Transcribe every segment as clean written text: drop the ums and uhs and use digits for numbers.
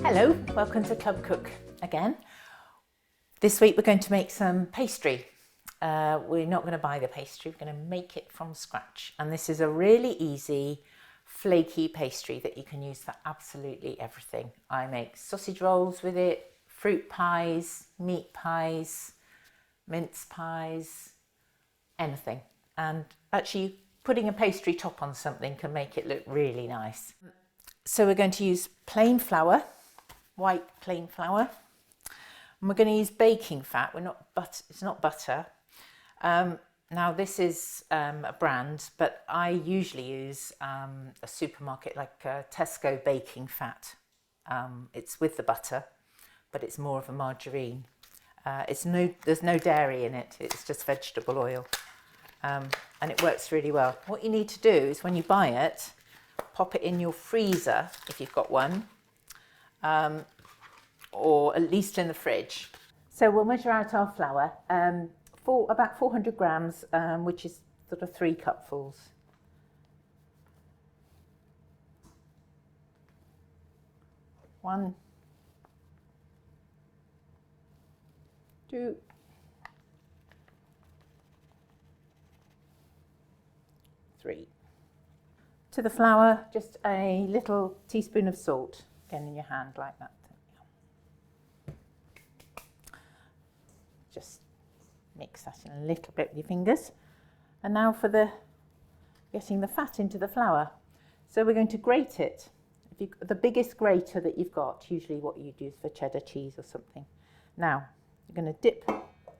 Hello, welcome to Club Cook again. This week we're going to make some pastry. We're not going to buy the pastry, we're going to make it from scratch. And this is a really easy, flaky pastry that you can use for absolutely everything. I make sausage rolls with it, fruit pies, meat pies, mince pies, anything. And actually putting a pastry top on something can make it look really nice. So we're going to use plain flour, white plain flour, and we're going to use baking fat. It's not butter. Now this is a brand, but I usually use a supermarket like Tesco baking fat. It's with the butter, but it's more of a margarine. There's no dairy in it. It's just vegetable oil, and it works really well. What you need to do is when you buy it, pop it in your freezer if you've got one, or at least in the fridge. So we'll measure out our flour for about 400 grams, which is sort of 3 cupfuls. One, two, three. To the flour, just a little teaspoon of salt, again in your hand like that. Just mix that in a little bit with your fingers. And now for getting the fat into the flour. So we're going to grate it. The biggest grater that you've got, usually what you'd use for cheddar cheese or something. Now, you're going to dip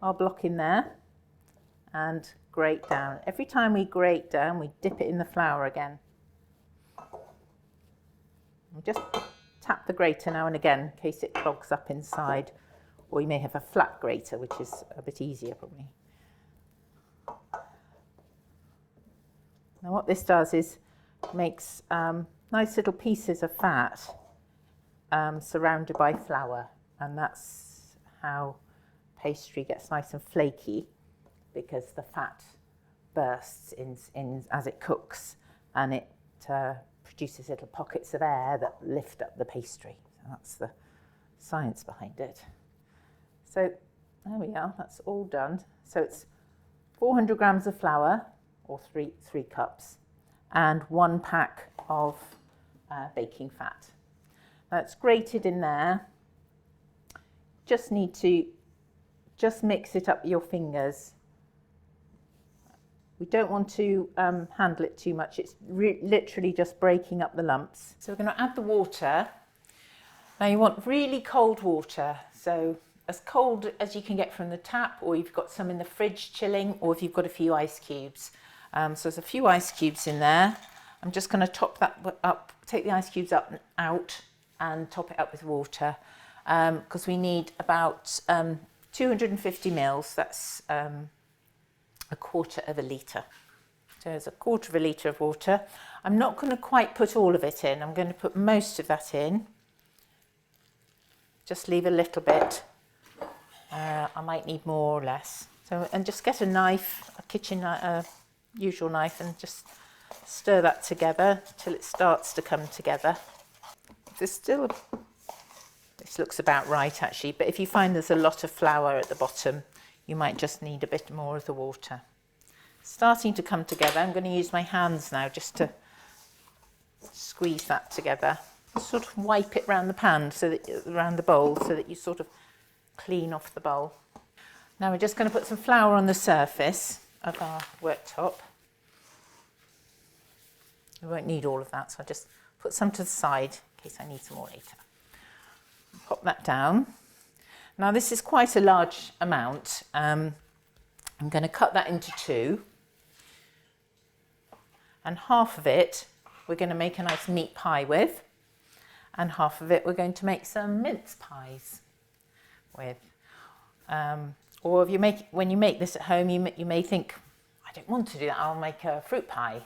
our block in there and grate down. Every time we grate down, we dip it in the flour again. And just tap the grater now and again in case it clogs up inside. Or you may have a flat grater, which is a bit easier probably. Now what this does is makes nice little pieces of fat surrounded by flour, and that's how pastry gets nice and flaky, because the fat bursts in as it cooks, and it produces little pockets of air that lift up the pastry. So that's the science behind it. So there we are, that's all done. So it's 400 grams of flour, or three cups, and 1 pack of baking fat. Now it's grated in there. Just need to mix it up with your fingers. We don't want to handle it too much. It's literally just breaking up the lumps. So we're going to add the water. Now you want really cold water, so as cold as you can get from the tap, or you've got some in the fridge chilling, or if you've got a few ice cubes. So there's a few ice cubes in there. I'm just going to top that up, take the ice cubes up and out, and top it up with water, because we need about 250 mils. That's a quarter of a litre. So there's a quarter of a litre of water. I'm not going to quite put all of it in. I'm going to put most of that in. Just leave a little bit. I might need more or less. So, and just get a knife, a kitchen usual knife, and just stir that together till it starts to come together. This looks about right actually, but if you find there's a lot of flour at the bottom, you might just need a bit more of the water. Starting to come together. I'm going to use my hands now just to squeeze that together. Sort of wipe it around the pan, around the bowl, so that you sort of clean off the bowl. Now we're just going to put some flour on the surface of our worktop. We won't need all of that, so I'll just put some to the side in case I need some more later. Pop that down. Now this is quite a large amount. I'm going to cut that into 2. And half of it we're going to make a nice meat pie with. And half of it we're going to make some mince pies with. Or if when you make this at home, you may think, I don't want to do that, I'll make a fruit pie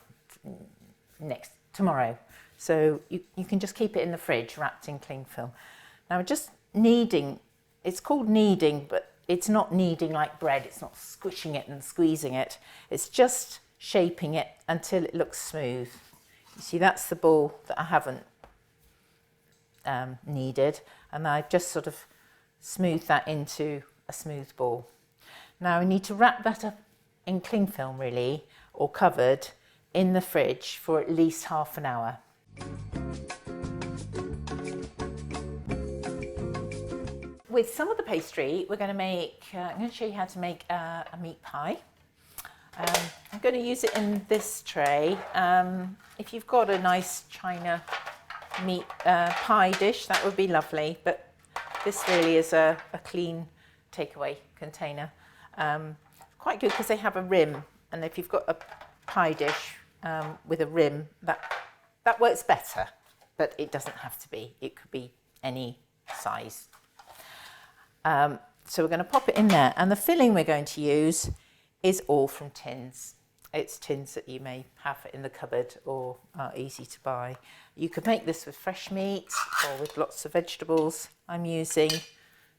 tomorrow. So you can just keep it in the fridge wrapped in cling film. Now just kneading, it's called kneading, but it's not kneading like bread. It's not squishing it and squeezing it. It's just shaping it until it looks smooth. You see, that's the ball that I haven't needed, and I've just sort of smoothed that into a smooth ball. Now I need to wrap that up in cling film really, or covered in the fridge for at least half an hour. With some of the pastry, we're going to make, I'm going to show you how to make a meat pie. I'm going to use it in this tray. If you've got a nice china meat pie dish, that would be lovely, but this really is a clean takeaway container. Quite good because they have a rim, and if you've got a pie dish with a rim, that works better, but it doesn't have to be. It could be any size. So we're going to pop it in there, and the filling we're going to use is all from tins. It's tins that you may have in the cupboard or are easy to buy. You could make this with fresh meat or with lots of vegetables. I'm using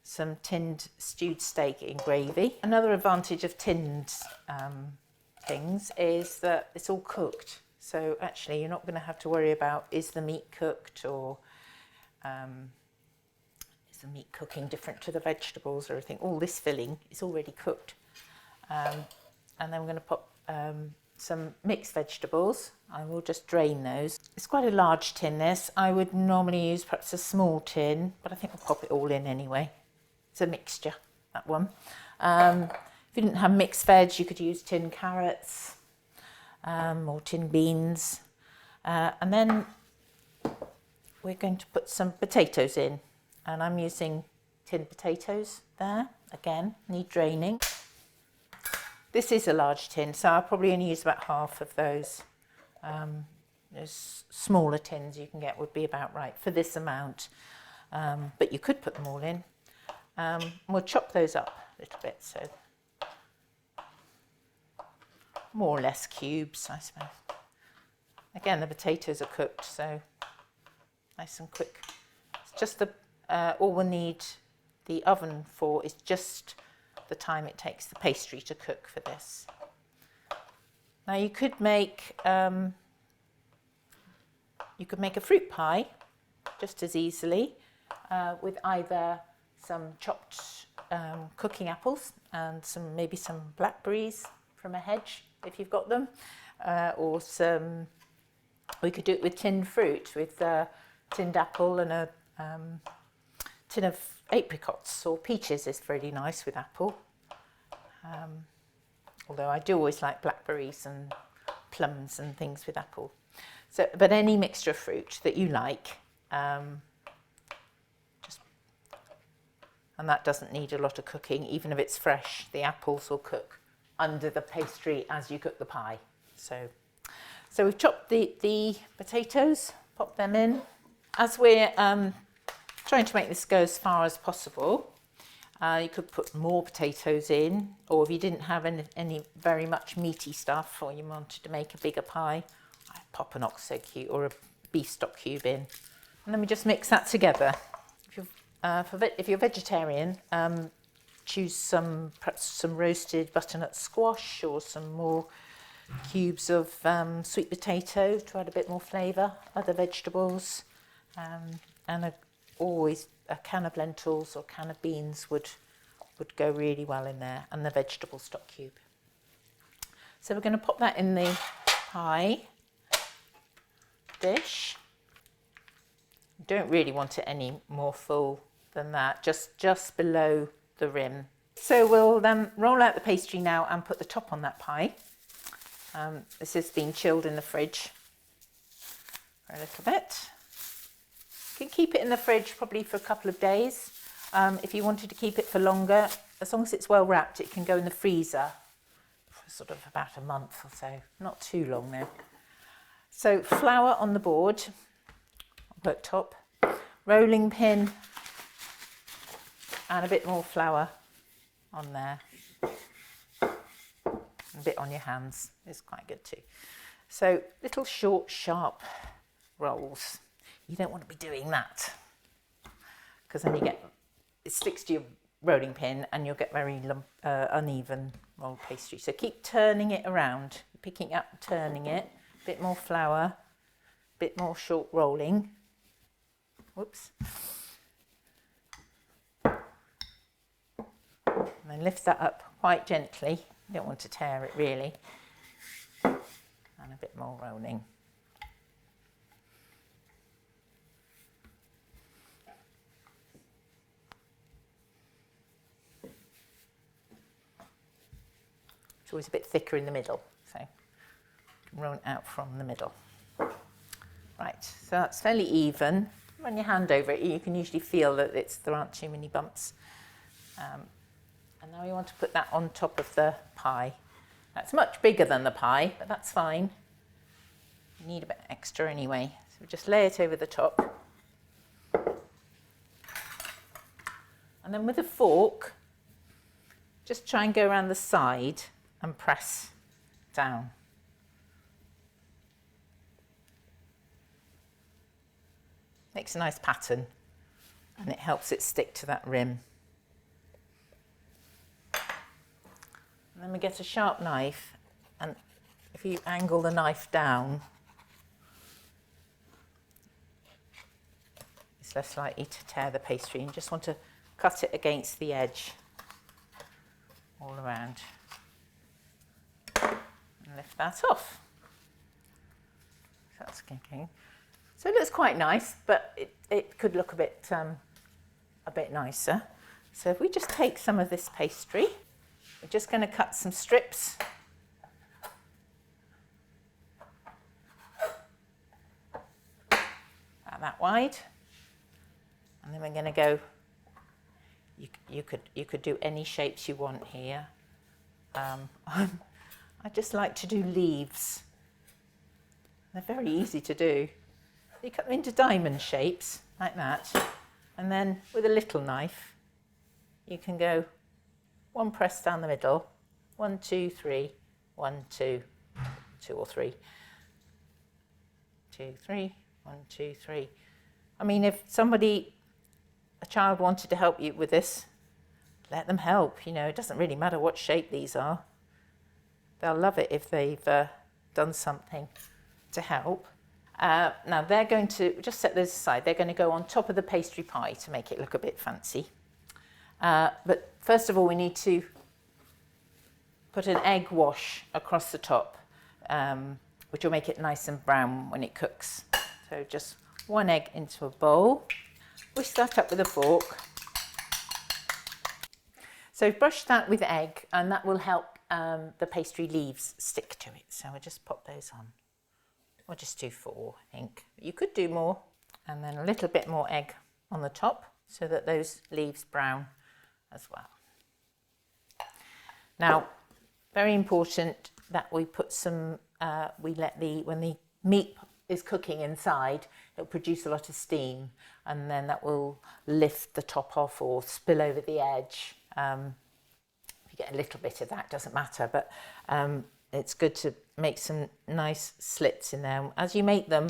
some tinned stewed steak in gravy. Another advantage of tinned things is that it's all cooked. So actually you're not going to have to worry about, is the meat cooked, or is the meat cooking different to the vegetables or anything. All this filling is already cooked. And then we're going to pop some mixed vegetables. I will just drain those. It's quite a large tin, this. I would normally use perhaps a small tin, but I think we'll pop it all in anyway. It's a mixture, that one. If you didn't have mixed veg, you could use tin carrots or tin beans. And then we're going to put some potatoes in. And I'm using tin potatoes there. Again, need draining. This is a large tin, so I'll probably only use about half of those. Those smaller tins you can get would be about right for this amount, but you could put them all in. We'll chop those up a little bit, so more or less cubes, I suppose. Again, the potatoes are cooked, so nice and quick. It's just all we need the oven for is just the time it takes the pastry to cook for this. Now you could make a fruit pie just as easily with either some chopped cooking apples and maybe some blackberries from a hedge if you've got them, or we could do it with tinned fruit, with tinned apple and a tin of apricots or peaches is really nice with apple. Although I do always like blackberries and plums and things with apple. So, but any mixture of fruit that you like, and that doesn't need a lot of cooking, even if it's fresh. The apples will cook under the pastry as you cook the pie. So we've chopped the potatoes, pop them in. As we're trying to make this go as far as possible, you could put more potatoes in, or if you didn't have any very much meaty stuff, or you wanted to make a bigger pie, I'd pop an ox egg cube or a beef stock cube in. And then we just mix that together. If you're vegetarian, choose perhaps some roasted butternut squash or some more cubes of sweet potato to add a bit more flavour, other vegetables, and always a can of lentils or can of beans would go really well in there, and the vegetable stock cube. So we're going to pop that in the pie dish. You don't really want it any more full than that, just below the rim. So we'll then roll out the pastry now and put the top on that pie. This has been chilled in the fridge for a little bit. You can keep it in the fridge probably for a couple of days. If you wanted to keep it for longer, as long as it's well wrapped, it can go in the freezer for sort of about a month or so. Not too long though. So flour on the board, worktop, rolling pin, and a bit more flour on there. A bit on your hands is quite good too. So little short, sharp rolls. You don't want to be doing that, because then it sticks to your rolling pin and you'll get very uneven rolled pastry. So keep turning it around, picking up, turning it, a bit more flour, a bit more short rolling. Whoops. And then lift that up quite gently. You don't want to tear it really. And a bit more rolling. It's always a bit thicker in the middle, so roll it out from the middle. Right, so that's fairly even. Run your hand over it, you can usually feel that there aren't too many bumps. And now we want to put that on top of the pie. That's much bigger than the pie, but that's fine. You need a bit extra anyway. So just lay it over the top. And then with a fork, just try and go around the side and press down. Makes a nice pattern and it helps it stick to that rim. And then we get a sharp knife, and if you angle the knife down, it's less likely to tear the pastry. You just want to cut it against the edge all around and lift that off. So that's kicking. So it looks quite nice, but it could look a bit nicer. So if we just take some of this pastry, we're just going to cut some strips. About that wide. And then we're going to go, you could do any shapes you want here. I just like to do leaves. They're very easy to do. You cut them into diamond shapes, like that. And then with a little knife, you can go one press down the middle, 1, 2, 3, 1, 2, 2 or 3, 2, 3, 1, 2, 3. I mean, if a child wanted to help you with this, let them help. You know, it doesn't really matter what shape these are. They'll love it if they've done something to help. Now they're going to, just set those aside, they're going to go on top of the pastry pie to make it look a bit fancy. But first of all, we need to put an egg wash across the top, which will make it nice and brown when it cooks. So just 1 egg into a bowl. Whisk that up with a fork. So brush that with egg, and that will help the pastry leaves stick to it. So we'll just pop those on. Or just do 4, I think. You could do more. And then a little bit more egg on the top so that those leaves brown as well. Now, very important that we put some, when the meat is cooking inside, it'll produce a lot of steam, and then that will lift the top off or spill over the edge. If you get a little bit of that, doesn't matter, but it's good to make some nice slits in there. As you make them,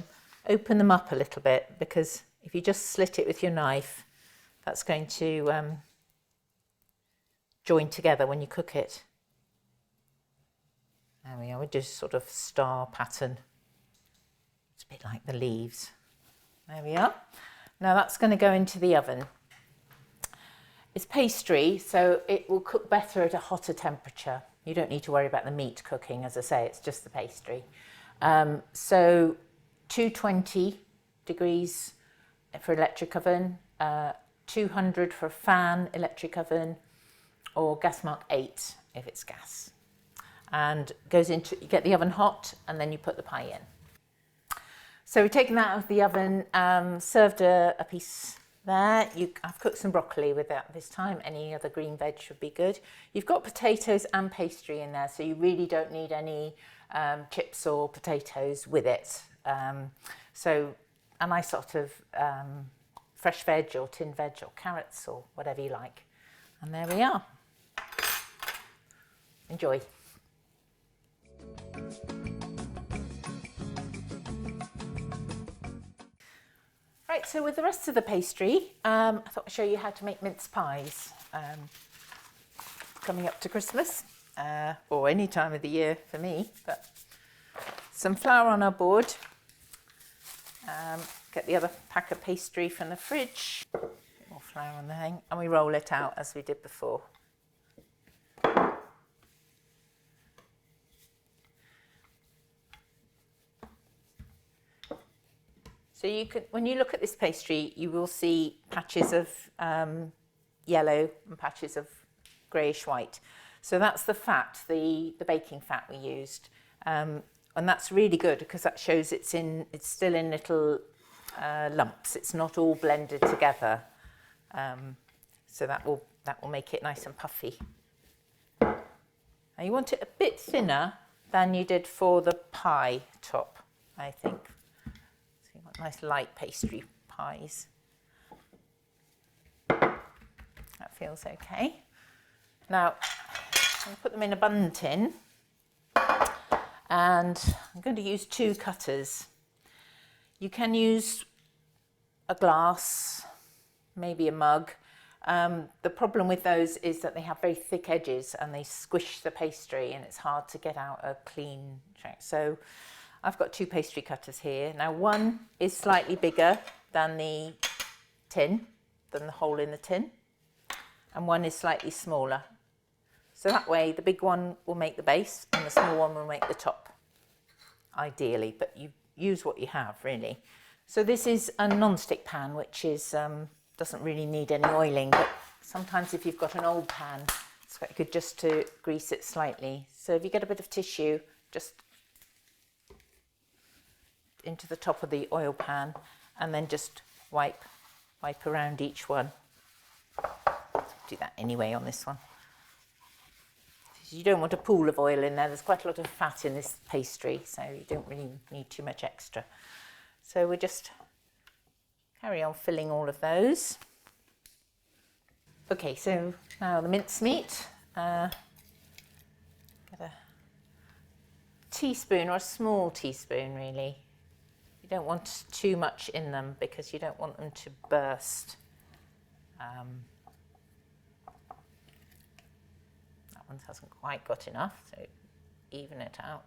open them up a little bit, because if you just slit it with your knife, that's going to join together when you cook it. There we are, we do sort of star pattern. It's a bit like the leaves. There we are. Now that's going to go into the oven. It's pastry, so it will cook better at a hotter temperature. You don't need to worry about the meat cooking, as I say, it's just the pastry. So 220 degrees for electric oven, 200 for fan electric oven, or gas mark 8 if it's gas. And goes into, you get the oven hot, and then you put the pie in. So we've taken that out of the oven, served a piece there. I've cooked some broccoli with that this time. Any other green veg should be good. You've got potatoes and pastry in there, so you really don't need any chips or potatoes with it. So a nice sort of fresh veg or tin veg or carrots or whatever you like. And there we are. Enjoy. Right, so with the rest of the pastry, I thought I'd show you how to make mince pies. Coming up to Christmas, or any time of the year for me, but some flour on our board, get the other pack of pastry from the fridge, a bit more flour on the thing, and we roll it out as we did before. So you can, when you look at this pastry, you will see patches of yellow and patches of greyish white. So that's the fat, the baking fat we used, and that's really good because that shows it's still in little lumps. It's not all blended together, so that will make it nice and puffy. Now you want it a bit thinner than you did for the pie top, I think. So you want nice light pastry pies. That feels okay. Now I'm going to put them in a bun tin, and I'm going to use 2 cutters. You can use a glass, maybe a mug. The problem with those is that they have very thick edges and they squish the pastry and it's hard to get out a clean track. So I've got 2 pastry cutters here. Now one is slightly bigger than the tin, than the hole in the tin, and one is slightly smaller. So that way the big one will make the base and the small one will make the top, ideally, but you use what you have really. So this is a non-stick pan, which is doesn't really need any oiling, but sometimes if you've got an old pan, it's quite good just to grease it slightly. So if you get a bit of tissue, just into the top of the oil pan, and then just wipe around each one. Do that anyway on this one. You don't want a pool of oil in there. There's quite a lot of fat in this pastry, so you don't really need too much extra. So we'll just carry on filling all of those. Okay, so now the mincemeat. Get a teaspoon or a small teaspoon, really. You don't want too much in them because you don't want them to burst. That one hasn't quite got enough, so even it out.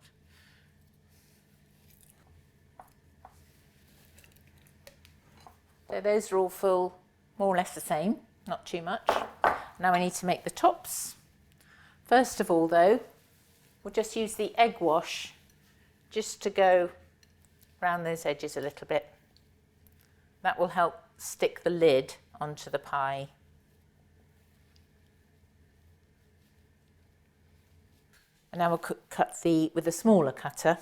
So those are all full, more or less the same, not too much. Now I need to make the tops. First of all though, we'll just use the egg wash just to go around those edges a little bit. That will help stick the lid onto the pie. And now we'll cut with a smaller cutter.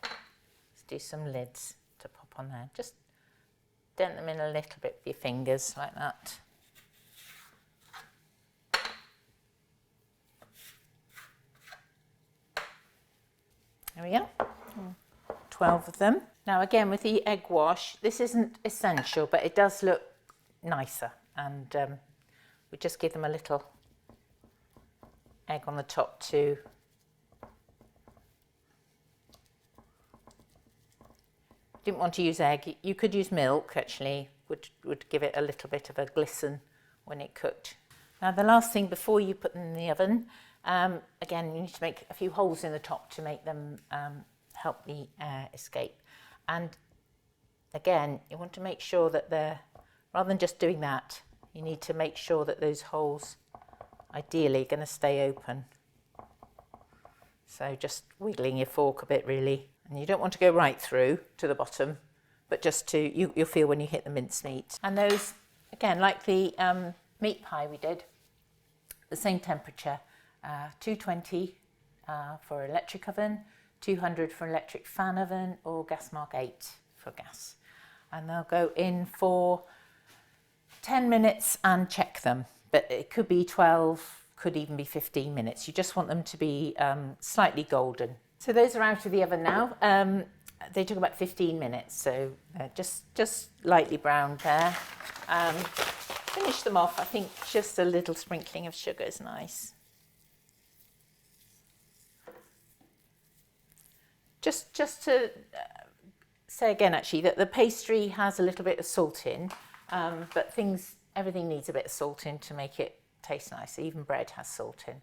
Let's do some lids to pop on there. Just dent them in a little bit with your fingers like that. There we go. 12 of them. Now again with the egg wash, this isn't essential, but it does look nicer, and we just give them a little egg on the top too. Didn't want to use egg. You could use milk actually, would give it a little bit of a glisten when it cooked. Now the last thing before you put them in the oven, again you need to make a few holes in the top to make them help the air escape. And again, you want to make sure that they're, rather than just doing that, you need to make sure that those holes ideally going to stay open. So just wiggling your fork a bit really. And you don't want to go right through to the bottom, but just to, you'll feel when you hit the mincemeat. And those, again, like the meat pie we did, the same temperature, 220 for electric oven, 200 for electric fan oven, or gas mark 8 for gas. And they'll go in for 10 minutes and check them, but it could be 12, could even be 15 minutes. You just want them to be slightly golden. So those are out of the oven now. They took about 15 minutes, so just lightly browned there. Finish them off. I think just a little sprinkling of sugar is nice. Just to say again, actually, that the pastry has a little bit of salt in, but everything needs a bit of salt in to make it taste nice. Even bread has salt in.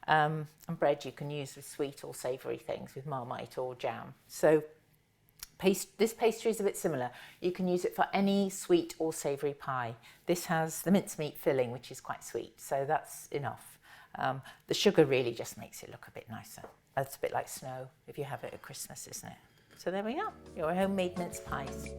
And bread you can use with sweet or savoury things, with Marmite or jam. So This pastry is a bit similar. You can use it for any sweet or savoury pie. This has the mincemeat filling, which is quite sweet, so that's enough. The sugar really just makes it look a bit nicer. It's a bit like snow if you have it at Christmas, isn't it? So there we are, your homemade mince pies.